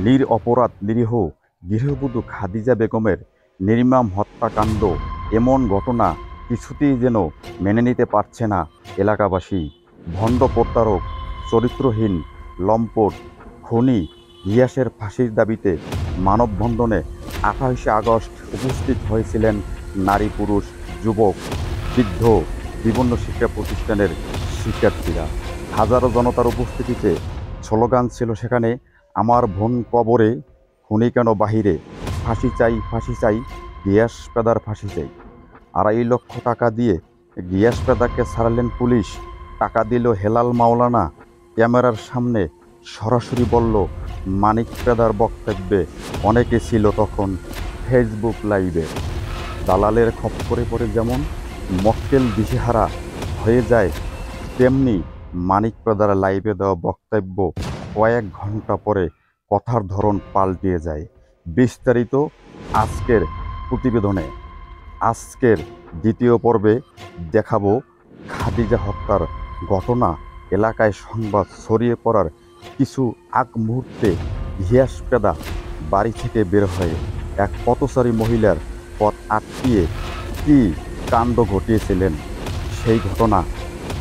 নিরপরাধ নিরীহ গৃহবধূ খাদিজা বেগমের নির্মম হত্যাকাণ্ড, এমন ঘটনা কিছুতেই যেন মেনে নিতে পারছে না এলাকাবাসী। ভণ্ড প্রতারক, চরিত্রহীন, লম্পট খুনি গিয়াসের ফাঁসির দাবিতে মানববন্ধনে 28 আগস্ট উপস্থিত হয়েছিলেন নারী, পুরুষ, যুবক, বৃদ্ধ, বিভিন্ন শিক্ষা প্রতিষ্ঠানের শিক্ষার্থীরা। হাজারো জনতার উপস্থিতিতে স্লোগান ছিল সেখানে, আমার বোন কবরে, খুনি কেন বাহিরে, ফাঁসি চাই, ফাঁসি চাই, গিয়াস পেদার ফাঁসি চাই। 2.5 লক্ষ টাকা দিয়ে গিয়াস পেদাকে ছাড়লেন পুলিশ। টাকা দিল হেলাল মাওলানা। ক্যামেরার সামনে সরাসরি বলল মানিক পেদার বক্তব্যে অনেকে ছিল তখন ফেসবুক লাইভে। দালালের খপ্পরে পড়ে যেমন মক্কেল দিশেহারা হয়ে যায়, তেমনি মানিক পেদার লাইভে দেওয়া বক্তব্য কয়েক ঘন্টা পরে কথার ধরন পাল্টিয়ে যায়। বিস্তারিত আজকের প্রতিবেদনে। আজকের দ্বিতীয় পর্বে দেখাবো খাদিজা হত্যার ঘটনা। এলাকায় সংবাদ ছড়িয়ে পড়ার কিছু আগ মুহূর্তে গিয়াস পেদা বাড়ি থেকে বের হয়ে এক পথচারী মহিলার পথ আটকিয়ে কী কাণ্ড ঘটিয়েছিলেন, সেই ঘটনা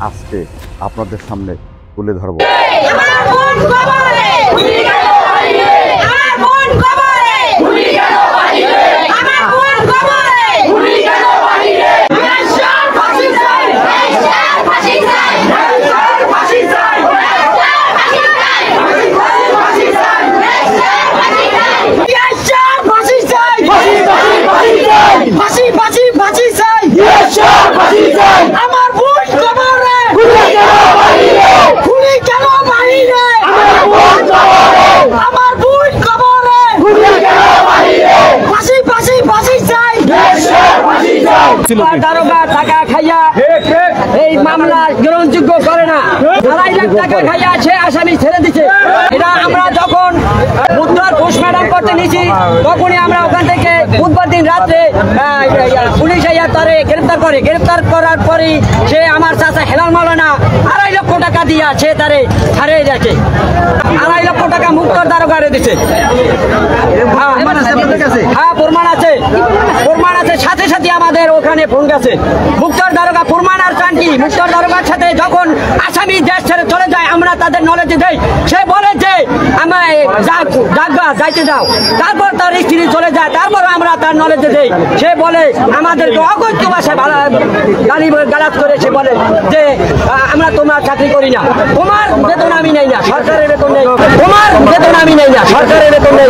আজকে আপনাদের সামনে তুলে ধরব। দারোগা টাকা খাইয়া এই মামলা গ্রহণযোগ্য করে না। 2.5 লাখ টাকা খাইয়া সে আসামি ছেড়ে দিচ্ছে। এটা আমরা যখন বুধবার পোস্টমর্টম করতে নিয়েছি তখনই আমরা ওখান থেকে বুধবার দিন রাত্রে পুলিশ আইয়া তারে গ্রেফতার করে। গ্রেফতার করার পরেই সে আমার চাচা হেলাল মাওলানা 2.5 লক্ষ টাকা দিয়া সে তারে ছাড়িয়ে রাখে। 2.5 লক্ষ টাকা মুক্তর দারোগারে দিচ্ছে। হ্যাঁ, প্রমাণ আছে, প্রমাণ আছে। সাথে সাথে আমাদের ওখানে ফোন গেছে। মুক্তর দারোগা প্রমাণ আর চানকি মুক্তর দারোগার সাথে যখন আসামি দেশ ছেড়ে চলে যায় আমরা তাদের নলেজে দেই। সে বলে যে আমায় যাইতে দাও, তারপর তার স্ত্রী চলে যায়, তারপর আমরা তার নলেজে দেই। সে বলে আমাদেরকে অকথ্য ভাষায় গালাত করে সে বলে যে আমরা তোমার চাকরি করি না, তোমার বেতন আমি নেই না, সরকারের বেতন নেই, তোমার বেতন আমি নেই না, সরকারের বেতন নেই।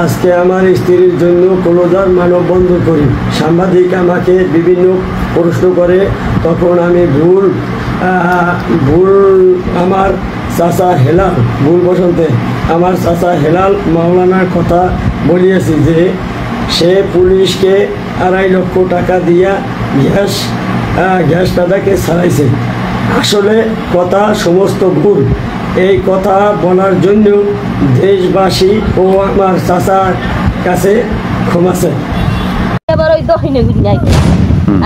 আজকে আমার স্ত্রীর জন্য কলজার মানববন্ধন করি। সাংবাদিক আমাকে বিভিন্ন প্রশ্ন করে, তখন আমি ভুল আমার চাচা হেলাল, ভুল বসন্তে আমার চাচা হেলাল মাওলানার কথা বলিয়েছি যে সে পুলিশকে 2.5 লক্ষ টাকা দিয়া গ্যাস পেদাকে ছাড়াইছে। আসলে কথা সমস্ত ভুল। এই কথা বলার জন্য দেশবাসী ও আমার চাচার কাছে ক্ষমা চাই। এবার ওই দক্ষিণে ঘুরে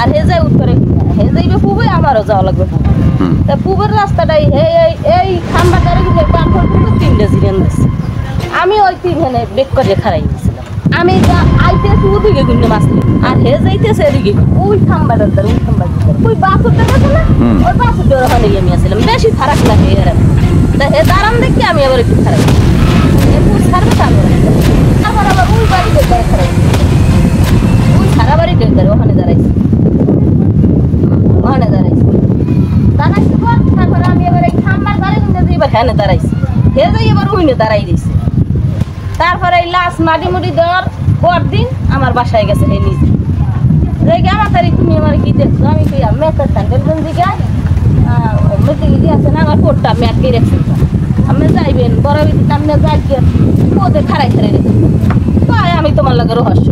আর হে যায় উত্তরে, হে যাইবে পূবে, আমারও যাওয়া লাগবে পূবে। তা পূবের রাস্তাটাই এই খাম্বাটারে ঘুরে পার করতে 3টে জিরেন দিচ্ছে। আমি ওই 3 বেক করে খারাই দিয়েছিলাম। আমি আইতেছি ওদিকে ঘুরে মাসলি, আর হে যাইতেছে এদিকে ওই খাম্বাটার দ্বারা, ওই খাম্বাটার দ্বারা ওই বাসুরটা গেছে না, ওই বাসুরটার ওখানে গিয়ে আমি আসছিলাম। বেশি ফারাক লাগে এর। তা হে দাঁড়ান দেখি আমি আবার একটু খারাই ছাড়বে, তারপর আবার ওই বাড়িতে খারাই, ওই সারা বাড়ি ডেকার ওখানে দাঁড়াইছি, ওখানে দাঁড়াইছি পর তারপরে আমি এবার এই খাম্বার দাঁড়াই এবার হ্যাঁ দাঁড়াইছি। হে যাই এবার ওইনে দাঁড়াই দিয়েছি। তারপরে এই লাশ মাটি মুটি দেওয়ার পর দিন আমার বাসায় গেছে হে নিজে রেগে আমার তারি তুমি আমার কি দেখছো, আমি কি মেয়েটার স্যান্ডেলবেন দিকে মেয়েকে গিয়ে আছে না আমার কোটটা আমি আটকে রেখেছি। আপনি যাইবেন বড় বিদিতে আপনি যাই ওদের খারাই রেখেছি। তাই আমি তোমার লাগে রহস্য,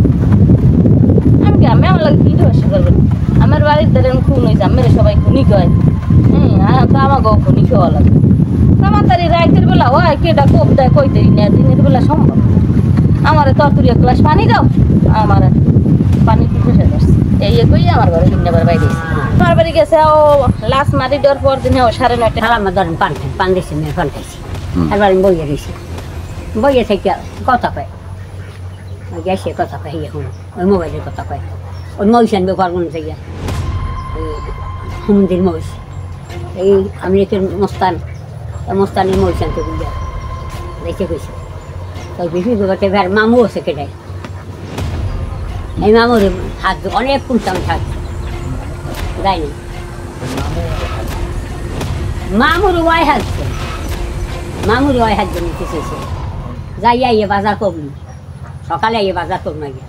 আমি কি আমি আমার লাগে কি রহস্য করবেন? আমার বাড়ির দ্বারা খুন হয়েছে, আমি সবাই খুনি কয়। হ্যাঁ, তো আমাকেও খুনি খাওয়া লাগে। আমার তারি রাইতের বেলা হয় কেটা কোপ দেয় কইতে না, দিনের বেলা সম্ভব। আমার তরতুরি 1 গ্লাস পানি দাও, আমার পানি ফেসে যাচ্ছে। এই কই আমার ঘরে কিনবার বাইরে আমার বাড়ি গেছে। ও লাশ মারি দেওয়ার পর দিনে ও 9:30 আমার ধরেন পান দিয়েছি, মেয়ের পান খাইছি, একবার আমি বইয়ে দিয়েছি। বইয়ে থেকে কথা কয় গ্যাসে কথা কয় এখন ওই মোবাইলের কথা কয় ওই মহিষ আনবে ঘরগুলো থেকে হুমদির মহিষ এই আমেরিকার মস্তানের মহিষ আনতে বুঝে রেখে গেছে তাই বিক্রি করতে ভার মামু আছে কেটাই এই মামুর হাত অনেক কুলতাম থাকছে যায়নি মামুর ওয়াই হাসছে মামুর ওয়াই হাত জন্য চেয়েছে যাইয়া ইয়ে বাজার করবি সকালে ইয়ে বাজার করব না গিয়া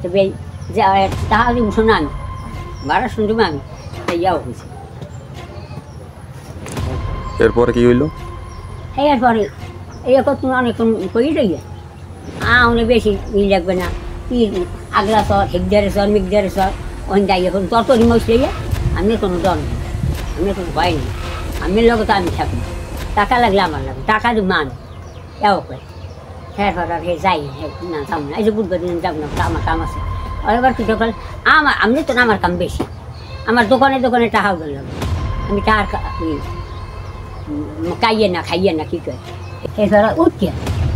তবে যে তাহলে শোনা আমি বারা শুনছি আমি ইয়াও হয়েছে এরপরে কি হইল? এরপরে এই তুমি অনেকক্ষণ করি গিয়া অনেক বেশি ই লাগবে না কি আগলা সর হেকদারে সর মিকদারে সর ওই যাই এখন তরতরি মশ লইয়া আমি কোনো ডর নেই আমি কোনো ভয় নেই আমি লোক তো আমি থাকি টাকা লাগলে আমার লাগবে টাকা দিব মান এও করে হ্যাঁ আর হে যাই না যাম না এই যে বুধবার দিন যাব না আমার কাম আছে আর এবার কি সকাল আমার আমি তো না আমার কাম বেশি আমার দোকানে দোকানে টাকাও গেল আমি টাকার খাইয়ে না কি করে এছাড়া উঠছে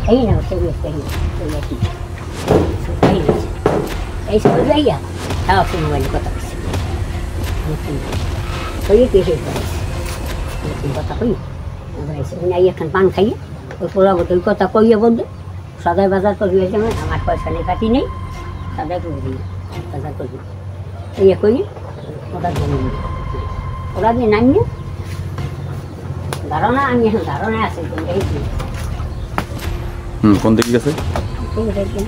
এই না এই সব যাইয়া তাও আপনি মোবাইলে কথা বলছি কইয়ে কে কথা কই নাই এখন পান খাইয়ে ওই পোড়া বোতল কথা কইয়ে বলবে সদাই বাজার করবি আমার পয়সা নেই কাটি নেই সদাই করবি বাজার করবি ইয়ে করি ওরা দিয়ে নামিয়ে ধারণা আমি এখন ধারণা আছে কোন দিকে গেছে? ঠিক আছে